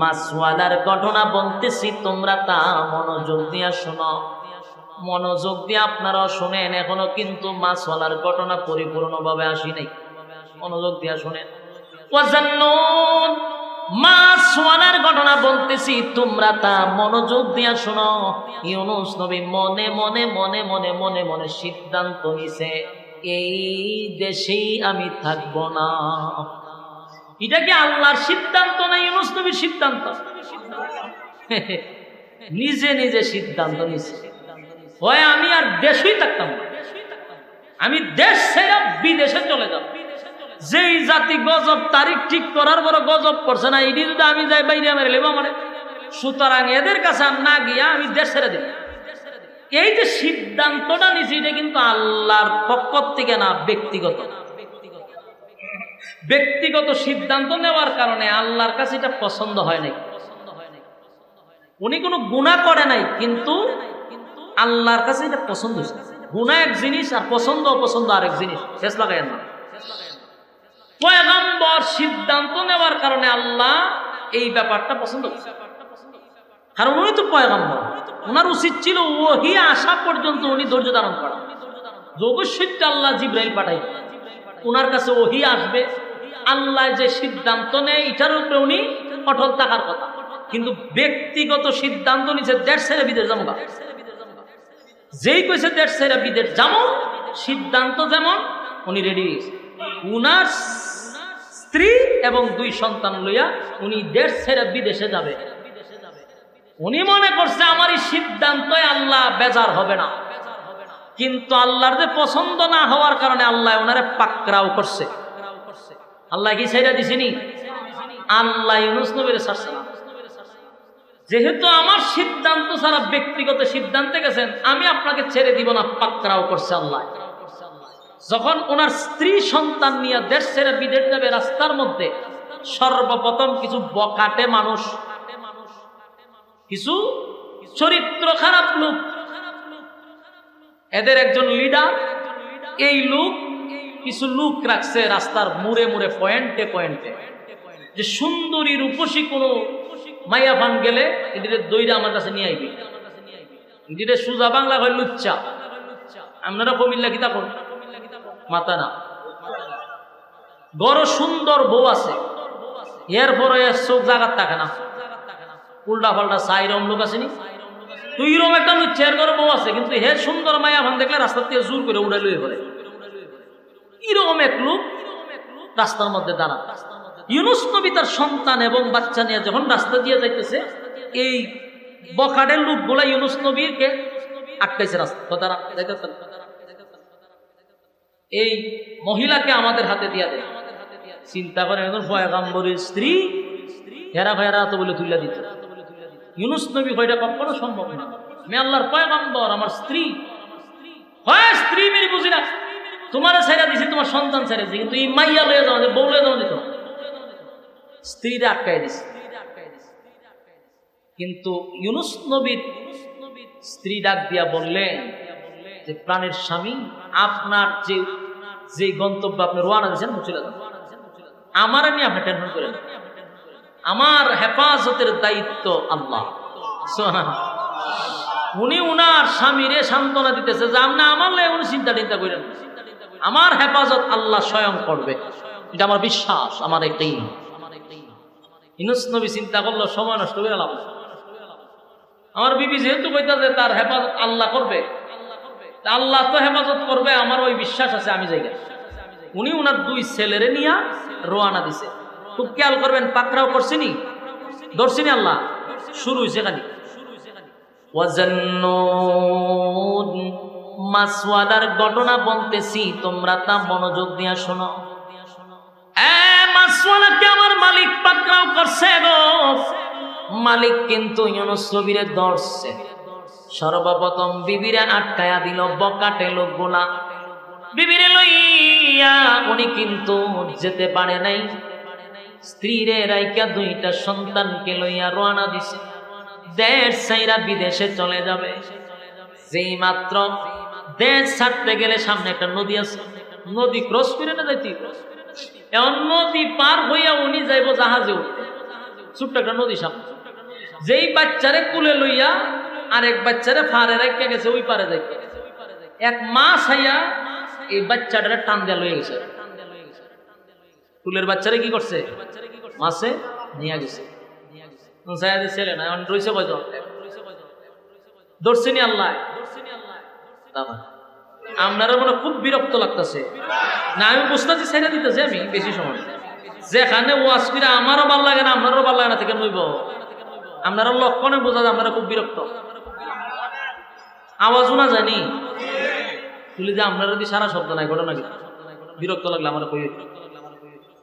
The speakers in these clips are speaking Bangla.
মাছওয়ালার ঘটনা বলতেছি, তোমরা তা মনোযোগ দিয়া শোনো। মনোযোগ দিয়ে আপনারাও শোনেন, এখনো কিন্তু মাছওয়ালার ঘটনা পরিপূর্ণভাবে আসি নাই। মনোযোগ দিয়া শোনেন। ওয়াজান্নুন, মাছওয়ালার ঘটনা বলতেছি, তোমরা তা মনোযোগ দিয়া শোনো। ইউনূস নবী মনে মনে মনে মনে মনে মনে সিদ্ধান্ত নিছে, এই দেশেই আমি থাকব না। এটা কি আল্লাহর সিদ্ধান্ত না ইউনূস নবীর সিদ্ধান্ত? নিজে নিজে সিদ্ধান্ত নিছে, হয় আমি আর দেশেই থাকতাম না, আমি দেশ ছেড়ে বিদেশে চলে যাব। যেই জাতি গজব তারিখ ঠিক করার বড় গজব করছে না, এটি যদি আমি যাই বাইরে মেরে লেব আমার, সুতরাং এদের কাছে না গিয়া আমি দেশ ছেড়ে দিই। এই যে সিদ্ধান্তটা নিছি, এটা কিন্তু আল্লাহর পক্ষ থেকে না, ব্যক্তিগত। ব্যক্তিগত সিদ্ধান্ত নেওয়ার কারণে আল্লাহর কাছে এটা পছন্দ হয় নাই। উনি কোনো গুনাহ করে নাই, কিন্তু আল্লাহর কাছে এটা পছন্দ হয়েছে। গুনাহ এক জিনিস আর পছন্দ অপছন্দ আরেক জিনিস, শেষ লাগায় না। পয়গম্বর সিদ্ধান্ত নেওয়ার কারণে আল্লাহ এই ব্যাপারটা পছন্দ করছে, কারণ উনি তো পয়গম্বর। ওনার উচিত ছিল ওহী আসা পর্যন্ত উনি ধৈর্য ধারণ করা। অবশ্যই আল্লাহ জিবরাইল পাঠাই, ওনার কাছে ওহী আসবে, আল্লাহ যে সিদ্ধান্ত নেয় এটার উপরে উনি অটল থাকার কথা। কিন্তু ব্যক্তিগত সিদ্ধান্ত নিছে দেশ ছেড়ে বিদেশ যাবো। যেই কইছে দেশ ছেড়ে বিদেশ যাবো, সিদ্ধান্ত যেমন উনি রেডি হয়েছে। উনার স্ত্রী এবং 2 সন্তান লইয়া উনি দেশ ছেড়ে বিদেশে যাবে। উনি মনে করছে আমার এই সিদ্ধান্তে আল্লাহ বেজার হবে না, কিন্তু আল্লাহর যে পছন্দ না হওয়ার কারণে আল্লাহ ওনারে পাকড়াও করছে। আল্লাহ কি ছেড়ে দিছেনি? আল্লাহ ইউনূস নবীরে ছাড়ছে না। যেহেতু আমার সিদ্ধান্ত ছাড়া ব্যক্তিগত সিদ্ধান্তে গেছেন, আমি আপনাকে ছেড়ে দিব না, পাকড়াও করছে আল্লাহ। যখন ওনার স্ত্রী সন্তান নিয়ে দেশ ছেড়ে বিদেশ যাবে, রাস্তার মধ্যে সর্বপ্রথম কিছু বকাটে মানুষ, কিছু চরিত্র খারাপ লোক, এদের একজন লিডার, এই লোক কিছু লোক রাখছে রাস্তার মুড়ে মুড়ে, পয়েন্টে পয়েন্টে, যে সুন্দরী রূপসী কোনো মাইয়া ফান গেলে এদের দইরা আমার কাছে নিয়ে আইবি। এদের সুজা বাংলা হয় লুচ্চা। আপনারা কমিল্লা কিতা করেন? মাথা না বড় সুন্দর বউ আছে, এরপরে চোখ জাগাত থাকে না, উল্টা পাল্টা সাইরম লোক আছে নি। তুই রম একটা লুচ্চা, এর ঘরে বউ আছে, কিন্তু হে সুন্দর মাইয়া ফান দেখলে রাস্তার থেকে জোর করে উড়ে লুয়ে পড়ে। এরকম এক লোক রাস্তার মধ্যে দাঁড়া। ইউনূস নবী তার সন্তান এবং বাচ্চা নিয়ে যখন রাস্তা দিয়ে যাইতেছে, এই বখাটের লোকগুলা ইউনূস নবীকে আটকাইছে রাস্তা। এই মহিলাকে আমাদের হাতে দিয়া দেয়। চিন্তা করে একজন পয়গম্বরের স্ত্রী, হেরা ভেরা তো বলে তুলে দিত। ইউনূস নবী কয়টা কখনো সম্ভব না। আমি আল্লাহর পয়গম্বর, আমার স্ত্রী হয়, স্ত্রী মেরে বুঝি না, তোমার ছেড়ে দিছি, তোমার সন্তান ছেড়ে দিছি, কিন্তু এই মাইয়া লয়ে যাওয়া, বউ লয়ে যাওয়া দিত, স্ত্রীরা আটকাই দিছে। কিন্তু ইউনূস নবীর স্ত্রী ডাক দিয়া বললেন যে, প্রাণের স্বামী, আপনার যে গন্তব্য আপনি রওনা দিয়েছেন, চলে যান, আমার নিয়ে আপনি টেনশন করেন, আমার হেফাজতের দায়িত্ব আল্লাহ। উনি উনার স্বামীরে সান্ত্বনা দিতেছে যে, আপনি আমার লাই উনি চিন্তা করেন, আমার হেফাজত আল্লাহ স্বয়ং করবে, এটা আমার বিশ্বাস, আমার একটাই। ইউনূস নবী চিন্তা করলো, সময় নষ্ট করে লাভ, আমার বিবি যেহেতু কইতাছে তার হেফাজত আল্লাহ করবে, আল্লাহ তো হেফাজত করবে, আমার ওই বিশ্বাস আছে, আমি যাই। উনি উনার 2 ছেলেরে নিয়ে রওনা দিছে। খুব খেয়াল করবেন, পাকড়াও করছিনি, ধরছিনি আল্লাহ, শুরু হয়েছে খালি। ওয়াজান্নুন, মাছওয়ালার ঘটনা বলতেছি, তোমরা তা মনোযোগ দিয়া শোনো। মাছওয়ালাকে আমার মালিক পাকড়াও করছে গো। মালিক কিন্তু ইউনূস নবীরে ধরছে। সর্বপ্রথম বিবিরে আটকায়া দিল বকাটে লোকগুলা। বিবিরে লইয়া উনি কিন্তু যেতে পারে নাই, স্ত্রীরে রাইকা 2টা সন্তানকে লইয়া রওনা দিছে, দেশ ছাইরা বিদেশে চলে যাবে। যেই মাত্র দেশ ছাড়তে গেলে সামনে একটা নদী আছে, নদী ক্রস করে না যাইতে, এমন নদী পার হইয়া উনি যাইব জাহাজে উঠতে। ছোট্ট একটা নদী সামনে। যেই বাচ্চারে কুলে লইয়া আরেক বাচ্চারে ফারে রেখে গেছে ওই পারে যাইতে, এক মাস হাইয়া এই বাচ্চাটারে টান দেয়া লয়ে গেছে। কুলের বাচ্চারে কি করছে? মাসে নিয়ে গেছে। ছেলে না রয়েছে কয়জন? ধরছেনি আল্লাহ। আপনারা মনে খুব বিরক্ত লাগতেছে না? আমি বুঝতেছি ছেড়ে দিতেছে আমি বেশি সময়, যেখানে ওয়াজ করে আমারও ভাল লাগে না আপনারও ভাল লাগে না থেকে নইব। আপনারা লক্ষণে বোঝা যায় আপনারা খুব বিরক্ত। আওয়াজও না জানি তুলি যে আপনারা যদি সারা শব্দ নাই ঘটনা কি বিরক্ত লাগলে আমার কই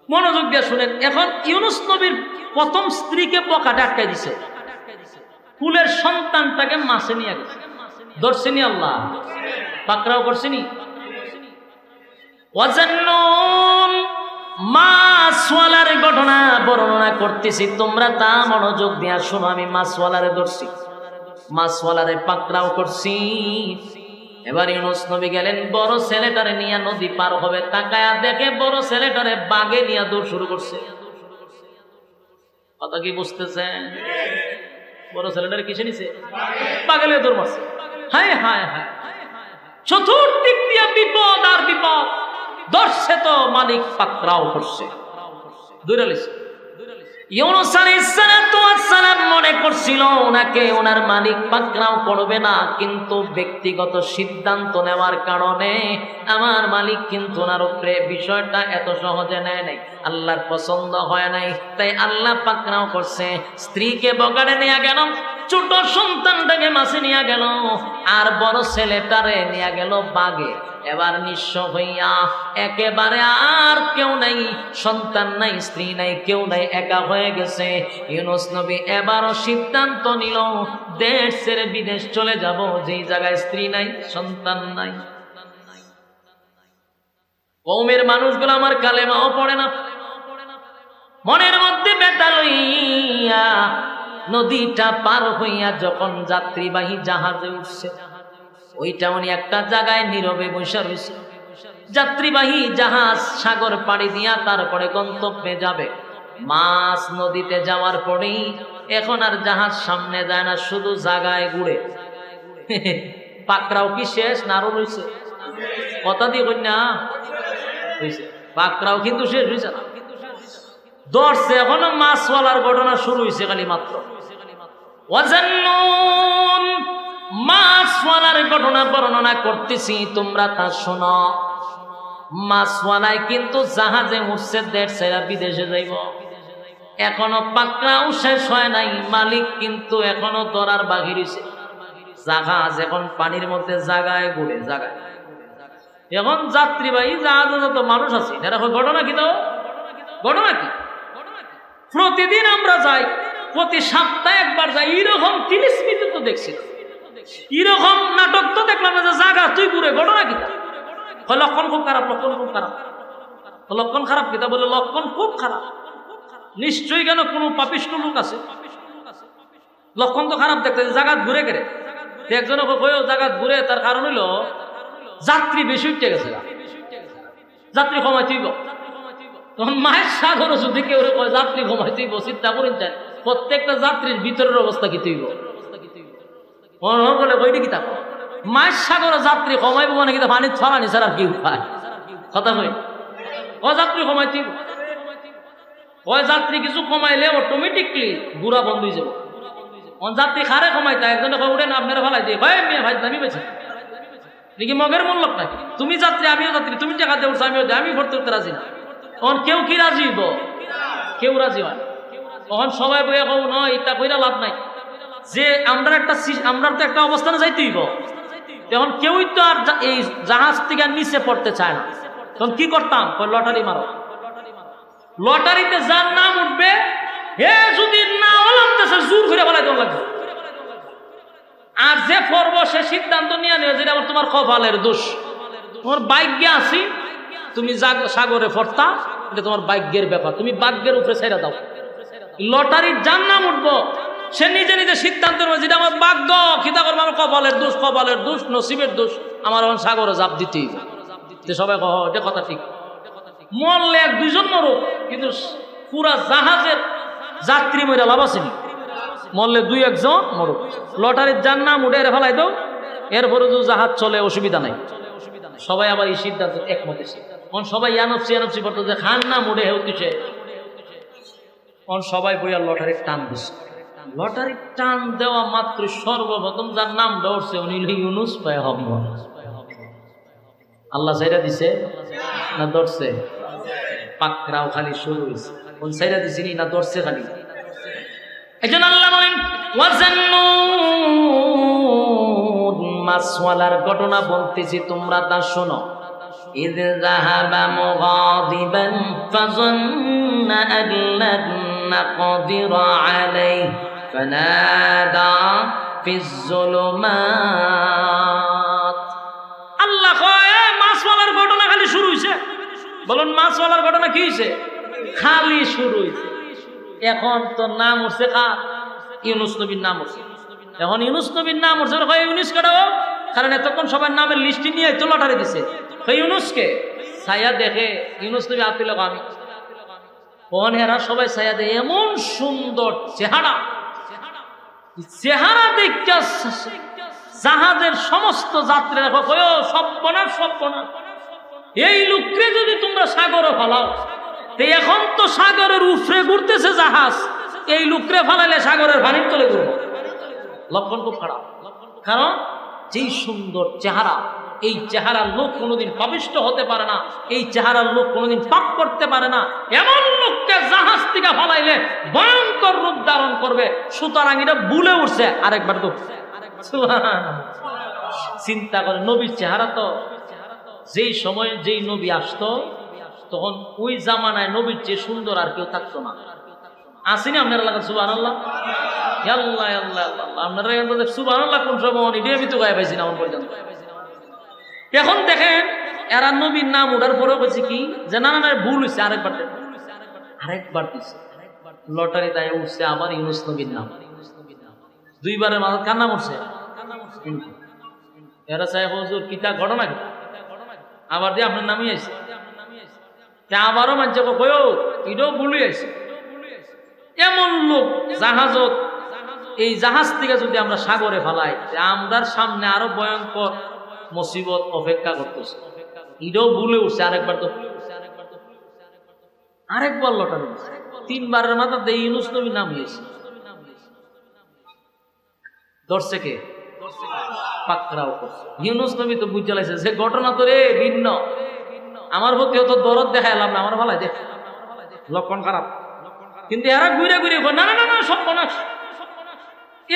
মনোযোগ দিয়ে শুনেন। এখন ইউনুস নবীর প্রথম স্ত্রীকে বকাটে আটকাই দিছে, কুলের সন্তানটাকে মাসে নিয়ে গেছে। ধরছেনি আল্লাহ, পাকড়াও করছেনি। ওয়াজান্নুন মাছওয়ালার ঘটনা বর্ণনা করতেছি, তোমরা তা মনোযোগ দিয়া শোনো। আমি মাছওয়ালারে ধরছি, মাছওয়ালারে পাকড়াও করছি। এবার ইউনুস নবী গেলেন বড় ছেলেটারে নিয়ে নদী পার হবে, তাকায়া দেখে বড় ছেলেটারে বাগে নিয়ে দৌড় শুরু করছে। কথা কি বুঝতেছেন? বড় ছেলেটারে কিসে নিছে? বাগেলে দৌড় মারছে। হায় হায় হায়, চতুর্দিক দিয়ে বিপদ আর বিপদ। ধরছে তো মালিক পাকড়াও করছে, দৌড়ে লিছে। ইউনুস আলাইহিস সালাম মনে করছিল ওনাকে ওনার মালিক পাকড়াও করবে না, কিন্তু ব্যক্তিগত সিদ্ধান্ত নেওয়ার কারণে আমার মালিক কিন্তু ওনার উপরে বিষয়টা এত সহজে নেয় নাই, আল্লাহর পছন্দ হয় নাই, তাই আল্লাহ পাকড়াও করছে। স্ত্রীকে বগাড়ে নিয়ে গেল, ছোট সন্তানটাকে মাছে নিয়ে গেল, আর বড় ছেলেটারে নিয়ে গেল বাগে। এবার নিঃস্ব হইয়া একেবারে আর কেউ নাই, সন্তান নাই, স্ত্রী নাই, কেউ নাই, একা হয়ে গেছে। ইউনুস নবী এবারও সিদ্ধান্ত নিল দেশ ছেড়ে বিদেশ চলে যাব, যেই জায়গায় স্ত্রী নাই, সন্তান নাই। কওমের মানুষগুলো আমার কালেমাও পড়ে না, মনের মধ্যে ব্যথা লইয়া নদীটা পার হইয়া যখন যাত্রীবাহী জাহাজে উঠছে, ওইটা উনি একটা জায়গায় নীরবে বসে রয়েছে। যাত্রীবাহী জাহাজ সাগর পাড়ি দিয়া তারপরে গন্তব্যে যাবে। মাছ নদীতে যাওয়ার পরেই এখন আর জাহাজ সামনে যায় না, শুধু জায়গায় ঘুরে। পাকড়াও কি শেষ না আরো রয়েছে? কথা দিয়ে কন্যা পাকড়াও কিন্তু শেষ হয়েছে না, ধরছে। এখনো মাছওয়ালার ঘটনা শুরু হয়েছে খালি মাত্র। ওয়াজান্নুন মাছওয়ালার ঘটনা বর্ণনা করতেছি, তোমরা তা শোনো। মাছওয়ালায় কিন্তু জাহাজে উঠছে, দেশ ছেড়ে বিদেশে যাইব। এখনো পাকড়াও শেষ হয় নাই, মালিক কিন্তু এখনো ধরার বাকি রয়েছে। জাহাজ এখন পানির মধ্যে জায়গায় ঘুরে, জায়গায়। এখন যাত্রীবাহী জাহাজে যত মানুষ আছে, এরা ঘটনা কি দাও? ঘটনা কি? প্রতিদিন আমরা যাই, প্রতি সপ্তাহে একবার যাই, এরকম 30 মিনিট তো দেখছি, এরকম নাটক তো দেখলাম না যে জায়গা তুই ঘুরে। ঘটনা কি? লক্ষণ খুব খারাপ, লক্ষণ খুব খারাপ। লক্ষণ খারাপ কিতা বলে? লক্ষণ খুব খারাপ। নিশ্চয়ই কেন কোনো পাপিষ্ট লোক আছে। লক্ষণ তো খারাপ দেখতে, জায়গা ঘুরে গেলে একজনে কয়েও জায়গা ঘুরে, তার কারণ হইলো যাত্রী বেশি উঠে গেছে, যাত্রী কমাই তুইব। তখন মায়ের সাগর যদি কেউ যাত্রী কমাই তুইব, চিন্তা করেন চান প্রত্যেকটা যাত্রীর ভিতরের অবস্থা কি তুইব বলে বইটি কি থাকো। মায়ের সাগরে যাত্রী কমাইব মানে কি পানি ছড়ানি ছাড়া কি উপায়? কথা কই ও যাত্রী কমাই তুইব, ওই যাত্রী কিছু কমাইলে অটোমেটিকলি গুড়া বন্ধ হয়ে যাবো। যাত্রী খারে কমাইতা একজনে উঠেন আপনারা ভালাই দিয়ে ভাই মেয়ে ভাই দামি পেয়েছে নাকি মগের মূল্য নাকি? তুমি যাত্রী আমিও যাত্রী, তুমি টাকা দিয়ে উঠছো আমিও আমি ভর্তি করতে রাজি না। তখন কেউ কি রাজি হইব? কেউ রাজি হয়। তখন সবাই বইয়া কব নয়, এটা কইরা লাভ নাই, যে আমরা তো একটা অবস্থানে যাইতে হইব। তখন কেউই তো আর এই জাহাজ থেকে নিচে পড়তে চায় না। তখন কি করতাম? লটারি মারো, লটারিতে যার নাম উঠবে হে যদি না লাগতেছে জোর করে বলাই দেওয়া লাগবে। আর যে পর্ব সে সিদ্ধান্ত নিয়ে নেবে যেটা আমার তোমার কপালের দোষ, তোমার ভাগ্যে আসি, তুমি সাগরে ফরতা, এটা তোমার ভাগ্যের ব্যাপার, তুমি ভাগ্যের উপরে ছেড়ে দাও। লটারির যার নাম উঠবো সে নিজে নিজে সিদ্ধান্ত নেবে যেটা আমার ভাগ্য, খিতা করবো আমার কপালের দোষ, কপালের দোষ, নসিবের দোষ, আমার এখন সাগরে জাপ দিতেই। সবাই কহ এটা কথা ঠিক। মরলে এক দুইজন মরুক, কিন্তু পুরা জাহাজের যাত্রী মরে লাভ আসেনি, মরলে দুই একজন মরুক, লটারির যার নাম উঠে ফেলাই দাও, এরপরে যদি জাহাজ চলে অসুবিধা নাই। সবাই আবার এই সিদ্ধান্ত একমত এসে সবাই ইয়ানফসি করতো যে খান নাম উঠে হেউ কিসে, সবাই বইয়া লটারির টান দিচ্ছে। লটারির টান দেওয়া মাত্র সর্বপ্রথম যার নাম দৌড়ছে উনি ইউনুস পয়গম্বর। আল্লাহ সাইরা দিছে না দৌড়ছে? পাকরাও খালি শুরু হয়েছে, কোন সাইরা দিছিনি না দৌড়ছে খালি? একজন আল্লাহ বলেন ওয়াজান্নুন, মাছওয়ালার ঘটনা বলতেছি তোমরা তা শোনো। إذ ذهب مغاضبا فظن أن لن نقدر عليه فنادى في الظلمات। আল্লাহ কয় মাছওয়ালার ঘটনা খালি শুরু হইছে। বলুন মাছওয়ালার ঘটনা কি হইছে? খালি শুরু হইছে। এখন তো নাম উঠছে কার? ইউনুস নবীর নাম উঠছে। এখন ইউনুস নবীর নাম উঠছে, ইউনুস কাটাও, কারণ এতক্ষণ সবার নামের লিস্টি নিয়ে তো লটারি দিছে। ইউনুসকে ছায়া দেখে ইউনুস নবী আতিল আমি হেরা সবাই ছায়া দেখে এমন সুন্দর চেহারা, চেহারা দেখে জাহাজের সমস্ত যাত্রীরা সর্বনাশ সর্বনাশ, এই লোককে যদি তোমরা সাগরে ফালাও, এখন তো সাগরের উপরে ঘুরতেছে জাহাজ, এই লোকরে ফালাইলে সাগরের পানির তলে ঘুরবো। লক্ষণ খুব খারাপ, কারণ যেই সুন্দর চেহারা, এই চেহারার লোক কোনোদিন পাপিষ্ট হতে পারে না, এই চেহারার লোক কোনোদিন পাপ করতে পারে না। এমন লোককে জাহাজ থেকে ফালাইলে ভয়ঙ্কর রূপ ধারণ করবে। সুতরাং এটা ভুলে উঠছে আরেকবার তো চিন্তা করে। নবীর চেহারা তো যেই সময় যেই নবী আসতো তখন ওই জামানায় নবীর চেয়ে সুন্দর আর কেউ থাকতো না। আসেনি আপনার এলাকা? সুবহানাল্লাহ, আল্লাহ আল্লাহ আল্লাহ। আপনারা সুবহানাল্লাহ কোন সময় আমি তো গায়ে পাইছি না আমার পর্যন্ত। এখন দেখেন এরা নবীর নাম ওঠার পরেও বলছে কি যে না না ভুল হয়েছে, আরেকবার দিচ্ছে লটারি তাই উঠছে আবার ইউনুস নবীর নাম। দুইবারের মাঝে কার নাম উঠছে? এরা চাই হুজুর কিতা ঘটনা কি আবার দিয়ে আপনার নামই আছে, আবারও মানছে কয়ও এটাও ভুলই আছে। এমন লোক জাহাজত, এই জাহাজ থেকে যদি আমরা সাগরে ফেলাই, আমরার সামনে আরো ভয়ঙ্কর মুসিবত অপেক্ষা করতেছে। এটাও ভুলে উঠছে আরেকবার তো আরেকবার লটারি তিনবারের মাথা দিয়ে ইউনুস নবী নাম হয়েছে। ধরছে কে? পাকড়াও করছে। ইউনুস নবী তো বুঝে লাইছে যে ঘটনা তো রে ভিন্ন, আমার প্রতি অত দরদ দেখাইলাম না, আমার ভালাই দেখ লক্ষণ খারাপ। কিন্তু এরা ঘুরে ঘুরে না না না সর্বনাশ,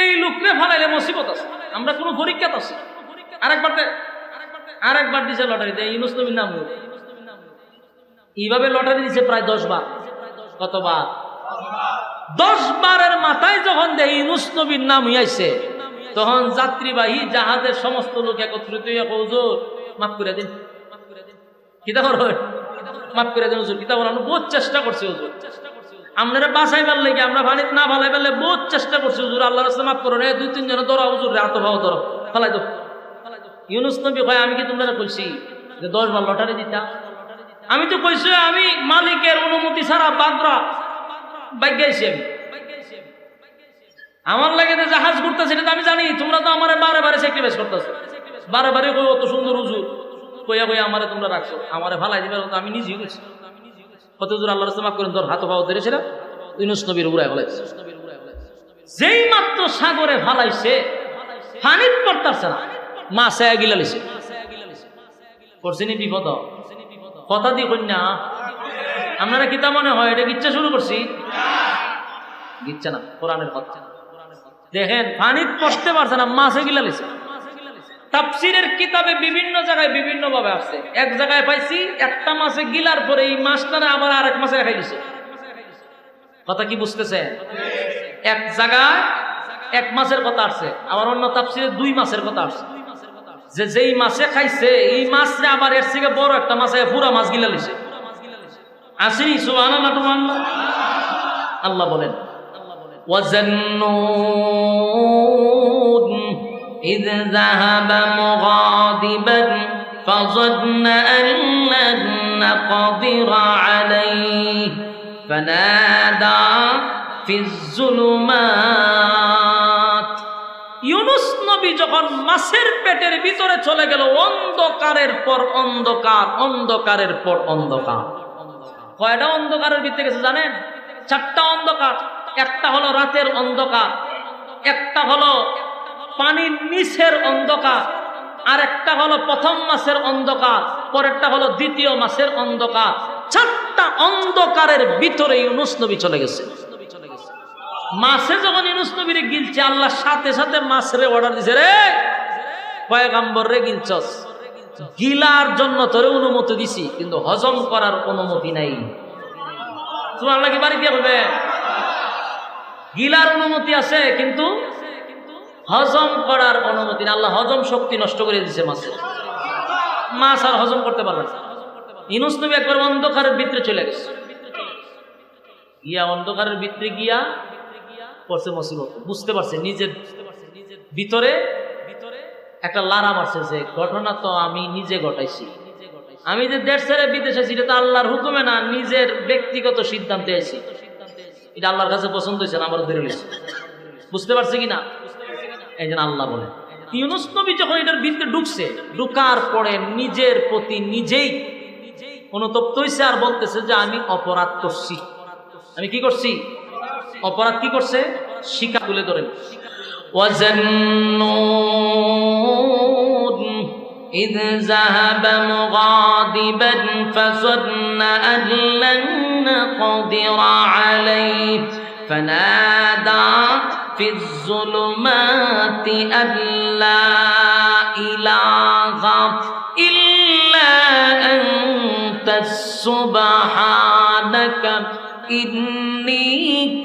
এই লোকরে ফালাইলে মুসিবত আছে, আমরা কোনো পরীক্ষাত আছি। আরেকবার দিছে লটারিতে ইউনুস নবীর নাম। এইভাবে লটারি দিছে প্রায় 10 বার। কতবার? 10 বারের মাথায় যখন দেয় ইউনুস নবীর নাম হইয়াছে, তখন যাত্রীবাহী জাহাজের সমস্ত লোক একত্রিত হইয়া হুজুর মাফ করে দিন। কিতা করো? মাফ করে দিন হুজুর। কিতা বলো? বহুত চেষ্টা করছি হুজুর, আপনারা বাঁচাইবার লাগে, আমরা পানিতে না ফালাই পারলে বহুত চেষ্টা করছি হুজুর, আল্লাহর রাস্তায় মাফ করো। 2-3 জন ধরো হুজুর, হাত ভাও ধরো, ফালাই দো। ইউনুস নবী কয় আমি কি তোমরা কইছি যে 10 বার লটারি দিতা? আমি তো কইছি আমি মালিকের অনুমতি ছাড়া বাগরা বাইগাইছি। আমি আমার লাগে যে জাহাজ ঘুরতেছে এটা তো আমি জানি, তোমরা তো আমার বারে বারে স্যাক্রিফাইস করতেছো, বারে বারে কই অত সুন্দর হুজুর কইয়া কইয়া আমারে তোমরা রাখছো, আমারে ফালাই দিবে। আমি নিজেই কইছি কত হুজুর আল্লাহর রাস্তায় মাফ করেন, ধর হাত পাও ধরেছিল। ইউনুস নবীর উড়ায় ফেলাইছে। যেই মাত্র সাগরে ফালাইছে পানিত পড়তাছে না, মাছে গিলা লিছে। করছিনি বিপদ কথা দিয়ে কন্যা। আপনারা কিতা মনে হয় এটা গিচ্ছা শুরু করছি? গিচ্ছা না, কোরআনের কথা। দেখেন পানিত পড়তে পারছে না, মাছে গিলা লিছে। তাফসীরের কিতাবে বিভিন্ন জায়গায় বিভিন্ন ভাবে আছে। এক জায়গায় পাইছি একটা মাছে গিলার পরে এই মাছটারে আবার আরেক মাছে রেখে দিছে। কথা কি বুঝতেছে? এক জায়গায় এক মাছের কথা আসছে, আবার অন্য তাফসীরে 2 মাছের কথা আসছে। যে যেই মাছে খাইছে এই মাছরে আবার এর থেকে বড় একটা মাছে পুরা মাছ গিলা লিছে। আসেনি? সুবহানাল্লাহ। আল্লাহ বলেন ওয়াজান্নুন إذ ذهب مغاضبا فظن أن لن نقدر عليه فنادى ফিজ যুলুমাত। ইউনুস নবী যখন মাছের পেটের ভিতরে চলে গেল, অন্ধকারের পর অন্ধকার, অন্ধকারের পর অন্ধকার। কয়টা অন্ধকারের ভিতরে গেছে জানেন? 4টা অন্ধকার। একটা হলো রাতের অন্ধকার, একটা হলো পানির নিচের অন্ধকার, আর একটা হলো প্রথম মাসের অন্ধকার, পরেরটা হলো দ্বিতীয় মাসের অন্ধকার। 4টা অন্ধকারের ভিতরে ইউনুস নবী চলে গেছে। মাছে যখন ইউনুস নবীরে গিলছে, আল্লাহ সাথে সাথে মাছরে অর্ডার দিছে, রে পয়গাম্বর রে গিলছস, গিলার জন্য তোরে অনুমতি দিছি, কিন্তু হজম করার অনুমতি নাই। সুবহানাল্লাহ কি বাড়ি দিয়ে বলবে? গিলার অনুমতি আছে কিন্তু হজম করার অনুমতি না। আল্লাহ হজম শক্তি নষ্ট করে দিছে মাছের। মাছ আর হজম করতে পারবে না। ইউনুস নবী একবার অন্ধকারের ভিতরে চলে গেছে, গিয়া অন্ধকারের ভিতরে গিয়া পড়ছে মুসিবত। বুঝতে পারছে নিজের ভিতরে একটা লারা মারছে যে ঘটনা তো আমি নিজে ঘটাইছি। আমি যে দেশ ছেড়ে বিদেশে আছি, এটা তো আল্লাহর হুকুমে না, নিজের ব্যক্তিগত সিদ্ধান্তে আছি। এটা আল্লাহর কাছে পছন্দ হয়েছে না, আমার ধরে নিয়েছে। বুঝতে পারছে কিনা? এই জন্য আল্লাহ বলে, ইউনুস নবী যখন এটার ভিতরে ঢুকছে, ঢুকার পরে নিজের প্রতি নিজেই অনুতপ্ত হয়েছে, আর বলতেছে যে আমি অপরাধ করছি। আমি কি করছি? অপরাধ কি করছে? শিকা তুলে ধরেন। وَظَنُّونَ إِذْ ذَهَبَ مُغَاضِبًا فَظَنَّ أَن لَّن نَّقْدِرَ عَلَيْهِ فَنَادَىٰ فِي الظُّلُمَاتِ أَن لَّا إِلَٰهَ إِلَّا أَنتَ سُبْحَانَكَ إِنِّي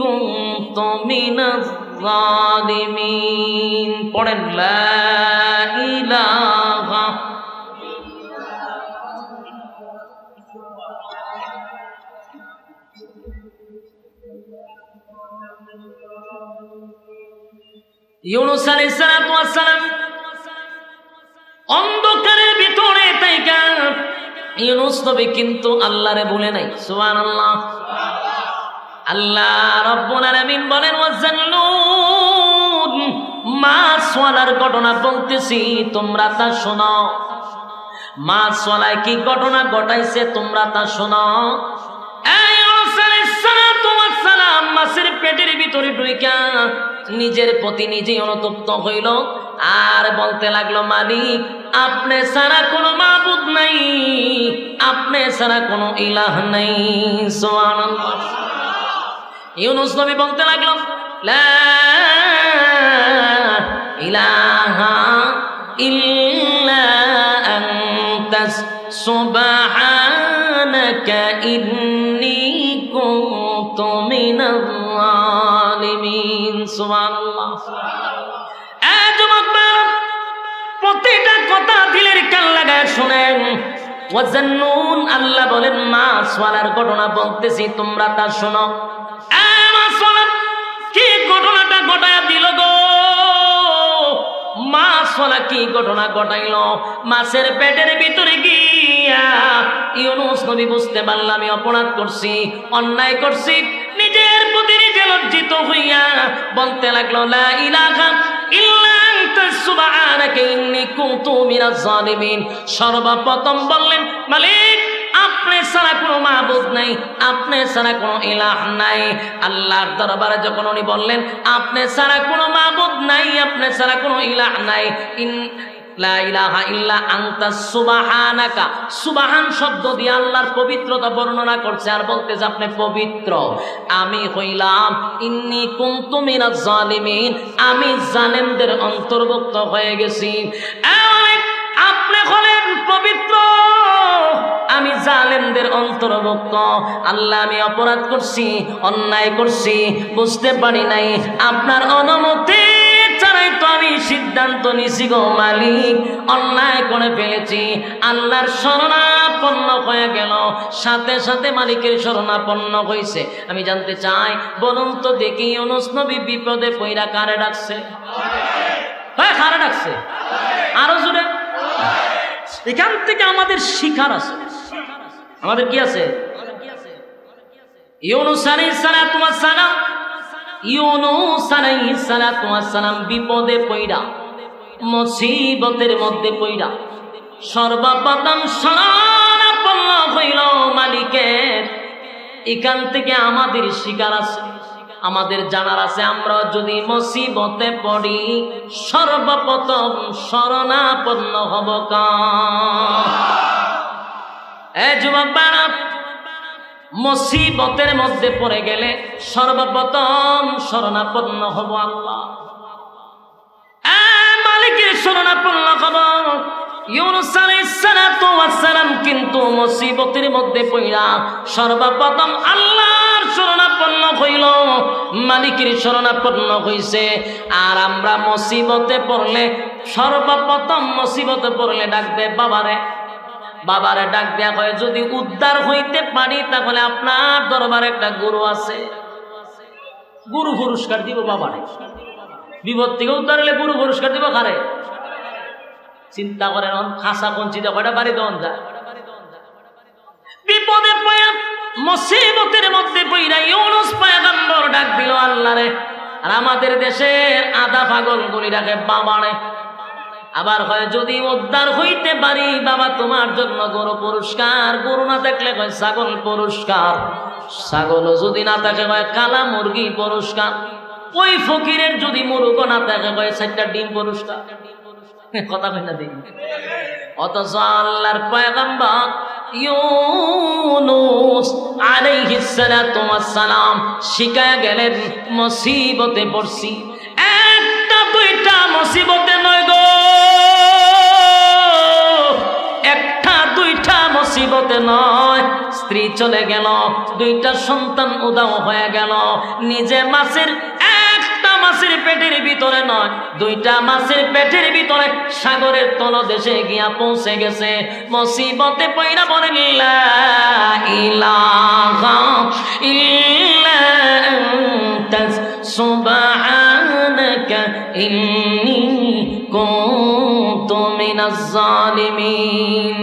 كُنتُ مِنَ الظَّالِمِينَ। পড়েন লা ইলাহা। ইউনুস আলাইহিস সালাতু ওয়াস সালাম অন্ধকারের ভিতরে থাইকা ইউনুস নবী কিন্তু আল্লাহরে বলে নাই। সুবহানাল্লাহ। আল্লাহ রাব্বুল আলামিন বলেন, ওয়াজান্নুন, মাছওয়ালার ঘটনা বলতেছি, তোমরা তা শোনো। মাছওয়ালায় কি ঘটনা ঘটাইছে তোমরা তা শোনো। মাছের পেটের ভিতরে ঢুইকা নিজের প্রতি নিজেই অনুতপ্ত হইল, আর বলতে লাগলো, মালিক আপনি ছাড়া কোনো মাবুদ নাই, আপনি ছাড়া কোনো ইলাহ নাই। সুবহানাল্লাহ। ইউনুস নবী বলতে লাগলো, লা ইলাহা ইল্লা আনতাস সুবহানাকা ইন্নী কুনতু মিনাল যালিমিন। সুবহানাল্লাহ। এই যুবক ভাইরা, প্রতিটা কথা দিলের কান লাগায় শুনেন। ওয়াজান্নুন, আল্লাহ বলেন মাছওয়ালার ঘটনা বলতেছি, তোমরা তা শোনো। কি ঘটনাটা ঘটায়া দিল গো? মাছওয়ালা কি ঘটনা ঘটাইল? মাছের পেটের ভিতরে গিয়া ইউনুস নবী বুঝতে পারল আমি অপরাধ করছি, অন্যায় করছি। নিজের প্রতি নিজে লজ্জিত হইয়া বলতে লাগলো, লা ইলাহা ইল্লা আনতা সুবহানাকা ইন্নী কুনতু মিনাজ জালিমিন। সর্বপ্রথম বললেন, মালিক আপনি ছাড়া কোনো মাবুদ নাই, আপনি ছাড়া কোনো ইলাহ নাই। আল্লাহর দরবারে যখন উনি বললেন আপনি ছাড়া কোনো মাবুদ নাই, আপনি ছাড়া কোনো ইলাহ নাই, লা ইলাহা ইল্লা আনতা সুবহানাকা, সুবহান শব্দ দিয়ে আল্লাহর পবিত্রতা বর্ণনা করছে, আর বলতেছে আপনি পবিত্র। আমি হইলাম ইন্নী কুনতু মিনাজ জালিমিন, আমি জালেমদের অন্তর্ভুক্ত হয়ে গেছি। আপনি হলেন পবিত্র, আমি জালেমদের অন্তর্ভুক্ত। আল্লাহ আমি অপরাধ করছি, অন্যায় করছি, বুঝতে পারি নাই, আপনার অনুমতি ছাড়াই তো আমি সিদ্ধান্ত নিছি গো মালিক, অন্যায় করে ফেলেছি। আল্লাহর শরণাপন্ন হয়ে গেল, সাথে সাথে মালিকের শরণাপন্ন হয়েছে। আমি জানতে চাই, বলুন তো দেখি ইউনুস নবী বিপদে পইরা কারে ডাকছে? হ্যাঁ, কারে ডাকছে? আরো জোরে। এখান থেকে আমাদের শিখার আছে। আমাদের কি আছে? ইউনুস আলাইহিস সালাতু ওয়াস সালাম ইউনূস আলাইহিস সালাতু ওয়াস সালাম বিপদে পইড়া মুসিবতের মধ্যে পইড়া সর্বপ্রথম শরণাপন্ন হইল মালিকের। এখান থেকে আমাদের শিকার আছে, আমাদের জানার আছে, আমরা যদি মুসিবতে পড়ি সর্বপ্রথম শরণাপন্ন হব কার? এ যুবক বাড়া, মুসিবতের মধ্যে পড়ে গেলে সর্বপ্রথম শরণাপন্ন হব আল্লাহ, মালিকের শরণাপন্ন হব। ইউনূস আলাইহিস সালাতু ওয়াস সালাম কিন্তু মুসিবতের মধ্যে পড়া সর্বপ্রথম আল্লাহর শরণাপন্ন হইল, মালিকের শরণাপন্ন হইছে। আর আমরা মুসিবতে পড়লে সর্বপ্রথম মুসিবতে পড়লে ডাক দে বাবারে, বাবারে ডাক দেয়া হয়। যদি উদ্ধার হইতে পারি তাহলে আপনার দরবারে একটা গুরু আছে, গুরু পুরস্কার দিব বাবারে। বিপদ থেকে উদ্ধার হলে গুরু পুরস্কার দিব কারে? চিন্তা করেন, খাসা বঞ্চিত কয়টা বাড়ি দেওয়ান যায়। বিপদে পড়া মুসিবতের মধ্যে পড়া ইউনূস পয়গম্বর ডাক দিল আল্লাহরে। আর আমাদের দেশের আধা পাগল গুলি ডাকে বাবারে। আবার হয় যদি উদ্ধার হইতে পারি বাবা তোমার জন্য গরু পুরস্কার, গরু না থাকলে কয় ছাগল পুরস্কার, ছাগল যদি না থাকে কয় কালা মুরগি পুরস্কার, ওই ফকিরের যদি মুরগ না থাকে কয় 4টা ডিম পুরস্কার। কথা কই না দেখি। অথচ আল্লাহর পয়গম্বর ইউনূস আলাইহিস সালাতু ওয়াস সালাম শিখায়া গেলেন মুসিবতে পড়ছি, একটা দুইটা মুসিবতে নয় গো, একটা দুইটা মুসিবতে নয়। স্ত্রী চলে গেল, 2টা সন্তান উদাও হয়ে গেল, নিজে মাছের মাছের পেটের ভিতরে নয়, 2টা মাছের পেটের ভিতরে সাগরের তলদেশে গিয়া পৌঁছে গেছে। মুসিবতে পইরা বলেন লা ইলাহা ইল্লা আনতা সুবহানাকা ইন্নী কুনতু মিনাজ জালিমিন।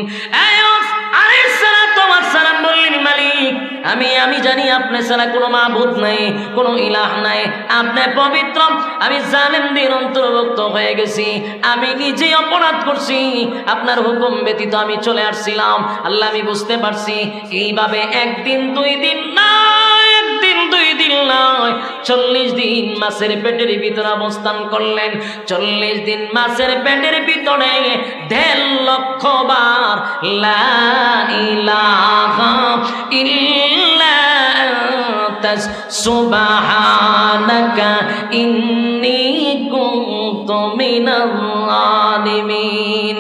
মালিক আমি জানি আপনি ছাড়া কোনো মাবুদ নাই, কোনো ইলাহ নাই, আপনি পবিত্র, আমি জালিমদের অন্তর্ভুক্ত হয়ে গেছি, আমি নিজেই অপরাধ করছি, আপনার হুকুম ব্যতীত আমি চলে আসছিলাম। আল্লাহ আমি বুঝতে পারছি। এইভাবে 1 দিন 2 দিন নয়, 1 দিন 2 দিন নয়, 40 দিন মাছের পেটের ভিতরে অবস্থান করলেন। 40 দিন মাছের পেটের ভিতরে 1.5 লক্ষ বার লা ইলাহা ইল্লা আনতা সুবহানাকা ইন্নী কুনতু মিনাল জালিমিন।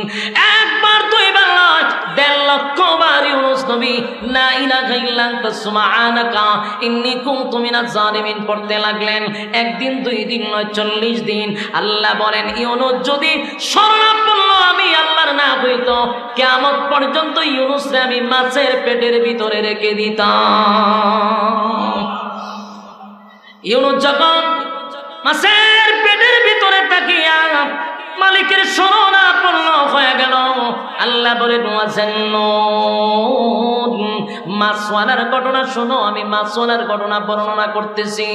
একবার 2বার নয়, 1.5 লক্ষ বার ইউনূস নবী লা ইলাহা ইল্লা আনতা সুবহানাকা ইন্নী কুনতু মিনাজ জালিমিন পড়তে লাগলেন। 1 দিন 2 দিন নয়, 40 দিন। আল্লাহ বলেন ইউনূস যদি শরণাপন্ন আমি আল্লাহর না হইতো, কিয়ামত পর্যন্ত ইউনূসরে আমি মাছের পেটের ভিতরে রেখে দিতাম। ইউনূস যখন মাছের পেটের ভিতরে তাকিয়া মালিকের শরণাপন্ন হয়ে গেল, আল্লাহ বলেন মাছওয়ালার ঘটনা শোনো, আমি মাছওয়ালার ঘটনা বর্ণনা করতেছি।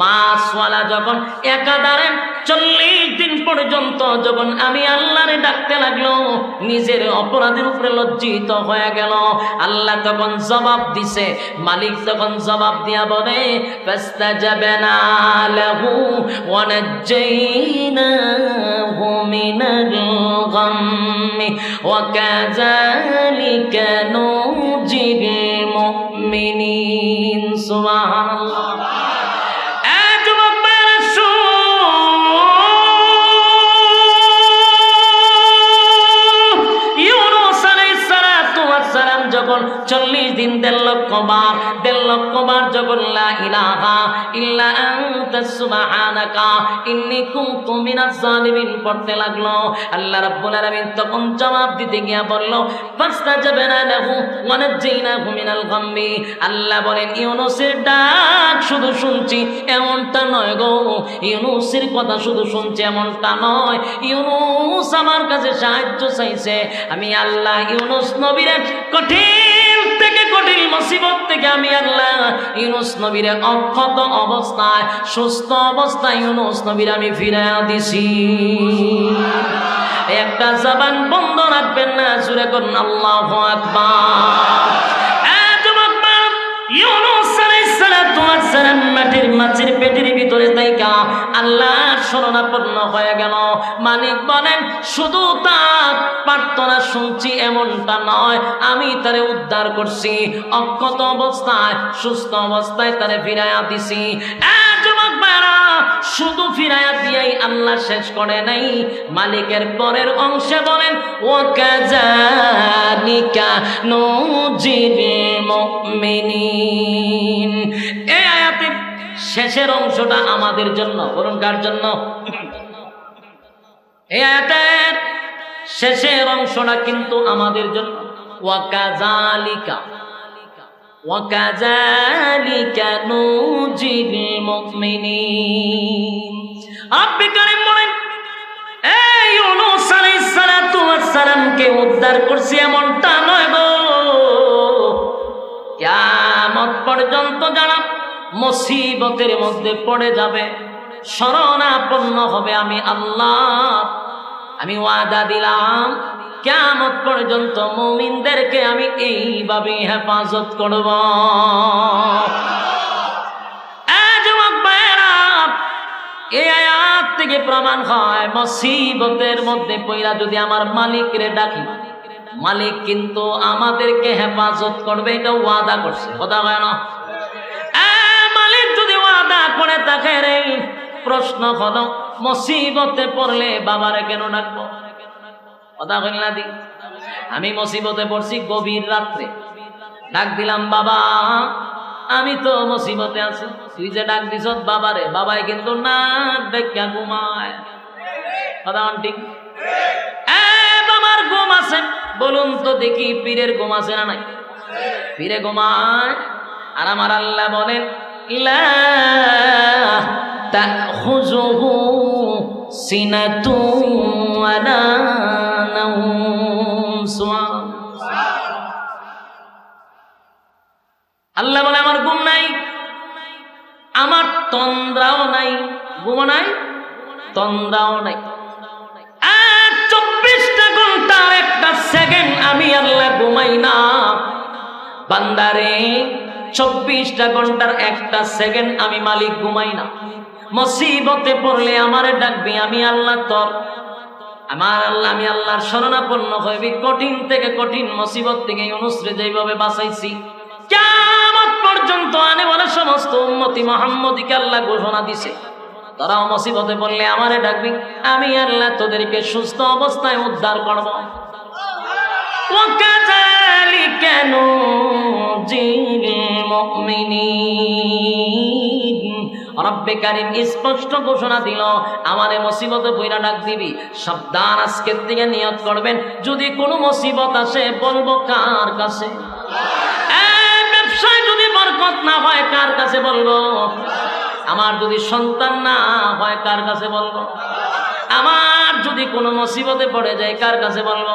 মাছওয়ালা যখন একাধারে 40 দিন পর্যন্ত যখন আমি আল্লাহরে ডাকতে লাগলো, নিজের অপরাধের উপরে লজ্জিত হয়ে গেল। আল্লাহ তখন জবাব দিছে, মালিক তখন জবাব দিয়া বলে ফাস্তাজাবনা লাহু ওয়া নাজ্জাইনাহু মিনাল গাম্মি ওয়া কাযালিকা নুজিল মুমিনিন। সুবহানাল্লাহ। যখন 40 দিন 1.5 লক্ষ বার যখন লা ইলাহা ইল্লা আনতা সুবহানাকা ইন্নী কুনতু মিনাজ জালিমিন পড়তে লাগলো, আল্লাহ রাব্বুল আলামিন তখন জবাব দিতে গিয়া বলল ফাস্তাজাবনা লাহু ওয়া নাজ্জাইনাহু মিনাল গাম্মি। আল্লাহ বলেন ইউনূসের ডাক শুধু শুনছি এমনটা নয় গো, ইউনূসের কথা শুধু শুনছি এমনটা নয়, ইউনূস আমার কাছে সাহায্য চাইছে। আমি আল্লাহ ইউনূস নবীর কঠিন থেকে কঠিন মুসিবত থেকে আমি আল্লাহ ইউনূস নবীর অক্ষত অবস্থায় সুস্থ অবস্থায় ইউনূস নবীর আমি ফিরাইয়া দিছি। একটা জবান বন্ধ রাখবেন না, জোরে করুন আল্লাহু আকবার। ইউনূস আলাইহিস সালাতু ওয়াস সালাম মাছের পেটের ভিতরে থাইকা আল্লাহর শরণাপন্ন হয়ে গেল। মালিক বলেন শুধু তার প্রার্থনা শুনছি এমনটা নয়, আমি তারে উদ্ধার করছি, অক্ষত অবস্থায় সুস্থ অবস্থায় তারে ফিরাইয়া দিছি। যুবক ভাইরা, শুধু ফিরাইয়া দিয়াই আল্লাহ শেষ করে নাই, মালিকের পরের অংশে বলেন ওয়াকাযালিকা নুজিল মুমিনিন। এই আয়াতের শেষের অংশটা আমাদের জন্য, বলুন কার জন্য? এই আয়াতের শেষের অংশটা কিন্তু আমাদের জন্য। ওয়াকাযালিকা ওয়াকাযালিকা নুজিল মুমিনিন। রব্বুল কারীম বলেন এই ইউনূস আলাইহিস সালাতু ওয়াস সালামকে উদ্ধার করছি এমনটা নয় গো, কিয়ামত পর্যন্ত যারা মুসিবতের মধ্যে পড়ে যাবে, শরণাপন্ন হবে আমি আল্লাহ, আমি ওয়াদা দিলাম কিয়ামত পর্যন্ত মুমিনদেরকে আমি এইভাবে হেফাজত করব। এই আয়াত থেকে প্রমাণ হয় মুসিবতের মধ্যে পইরা যদি আমার মালিকরে ডাকি, মালিক কিন্তু আমাদেরকে হেফাজত করবে, এটা ওয়াদা করছে, কথা হয় না? মালিক যদি ওয়াদা করে থাকে রে, প্রশ্ন হলো মুসিবতে পড়লে বাবারে কেন ডাকবো? কথা কইল না দি? আমি মুসিবতে পড়ছি গভীর রাত্রে, ডাক দিলাম বাবা আমি তো মুসিবতে আছি, তুই যে ডাক দিছ বাবারে, বাবাই কিন্তু না দেখা ঘুমায়। কথা ঠিক? বাবার ঘুম আছে, বলুন তো দেখি পীরের ঘুম আছে না নাই? পীরে ঘুমায়, আর আমার আল্লাহ বলেন লা তাখুযুহু সিনাতুন ওয়ালা নাওম। আল্লাহ বলে আমার ঘুম নাই, আমার তন্দ্রাও নাই, ঘুম নাই, তন্দ্রাও নাই। 24টা ঘন্টা একটা সেকেন্ড আমি আল্লাহ ঘুমাই না বান্দারে, 24টা ঘন্টার একটা সেকেন্ড আমি মালিক ঘুমাই না। মুসিবতে পড়লে আমারে ডাকবি, আমি আল্লাহ তোর, আমার আল্লাহ, আমি আল্লাহর শরণাপন্ন হইবি। কঠিন থেকে কঠিন মুসিবত থেকে ইউনূসরে যেভাবে বাঁচাইছি, কিয়ামত পর্যন্ত আনে বলে সমস্ত উম্মতি মুহাম্মদীকে আল্লাহ ঘোষণা দিছে, তারাও মুসিবতে পড়লে আমারে ডাকবি, আমি আল্লাহ তোদেরকে সুস্থ অবস্থায় উদ্ধার করব। ওয়াকাযালিকা নুজিল মুমিনিন। রব্বুল কারীম স্পষ্ট ঘোষণা দিল, আমারে মুসিবতে পইরা ডাক দিবি, সাবধান আজকের থেকে নিয়ত করবেন, যদি কোনো মুসিবত আসে বলবো কার কাছে? ব্যবসায় যদি বরকত না হয় কার কাছে বলবো? আমার যদি সন্তান না হয় কার কাছে বলবো? আমার যদি কোনো মুসিবতে পড়ে যায় কার কাছে বলবো?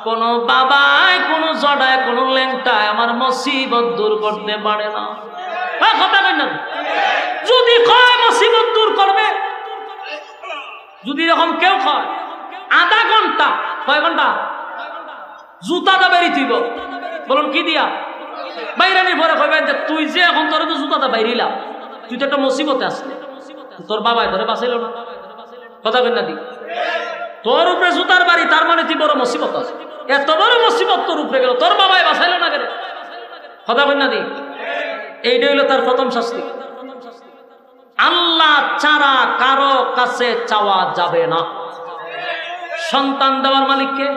কোন বাবায়, কোন জড়ায়, কোন ল্যাংটায় আমার মুসিবত দূর করতে পারে না। কথা বলেন না? যদি কয় মুসিবত দূর করবে, যদি এরকম কেউ কয় আধা ঘন্টা, কয় ঘন্টা জুতাটা বেরিয়ে দিব, বলুন কি দিয়া বাইরানির পরে কইবেন যে তুই যে এখন তোর তো জুতাটা বাইরিলাম, তুই তো একটা মুসিবতে আসলে, তোর বাবাই ধরে বাঁচাইল না। কথা বলেন না দি? তোর উপরে জুতার বাড়ি, তার মানে তুই বড় মুসিবত আছে, এত বড় মুসিবত তোর উপরে গেল, তোর বাবাই বাঁচাইল না কেন? কথা বলেন না দি? এইটা হইল তার প্রথম শাস্তি। আল্লাহ ছাড়া কারো কাছে চাওয়া যাবে না। সন্তান দেওয়ার মালিককে,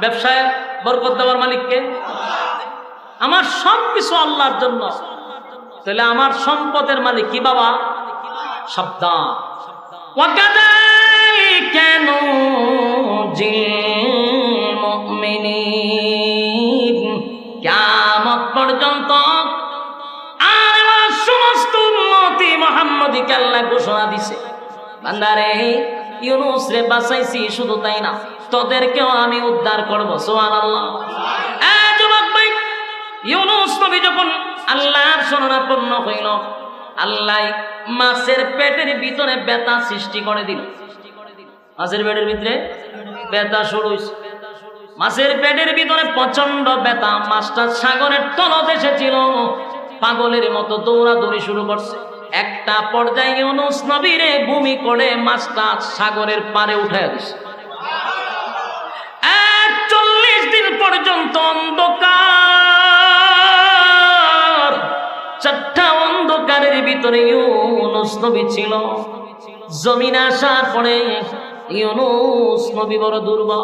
ব্যবসায় বরকত দেওয়ার মালিককে, আমার সবকিছু আল্লাহর জন্য, তাহলে আমার সম্পদের মালিক কি বাবা? সাবধান। ওয়াকাযালিকা নুজিল মুমিনিন। কিয়ামত পর্যন্ত আর আমার সমস্ত উম্মতি মুহাম্মদীকে আল্লাহ ঘোষণা দিছে, বান্দারে ইউনূস রে বাঁচাইছি, শুধু তাই না তোদেরকেও আমি উদ্ধার করব। সুবহানাল্লাহ। যুবক ভাই, ইউনূস নবী যখন আল্লাহর শরণাপন্ন হইল, আল্লাহ মাছের পেটের ভিতরে ব্যথা সৃষ্টি করে দিল। মাছের পেটের ভিতরে ব্যথা শুরু হইছে। মাছের পেটের ভিতরে প্রচন্ড ব্যথা। মাছটা সাগরের তলদেশে ছিল, পাগলের মতো দৌড়াদৌড়ি শুরু করছে। একটা পর্যায়ে ইউনূস নবীরে ভূমি করে মাছটা সাগরের পারে উঠায় দিছে। 40 দিন পর্যন্ত অন্ধকার, চারটা অন্ধকারের ভিতরে ইউনূস নবী ছিল। জমিনে আসার পরে ইউনূস নবী বড় দুর্বল।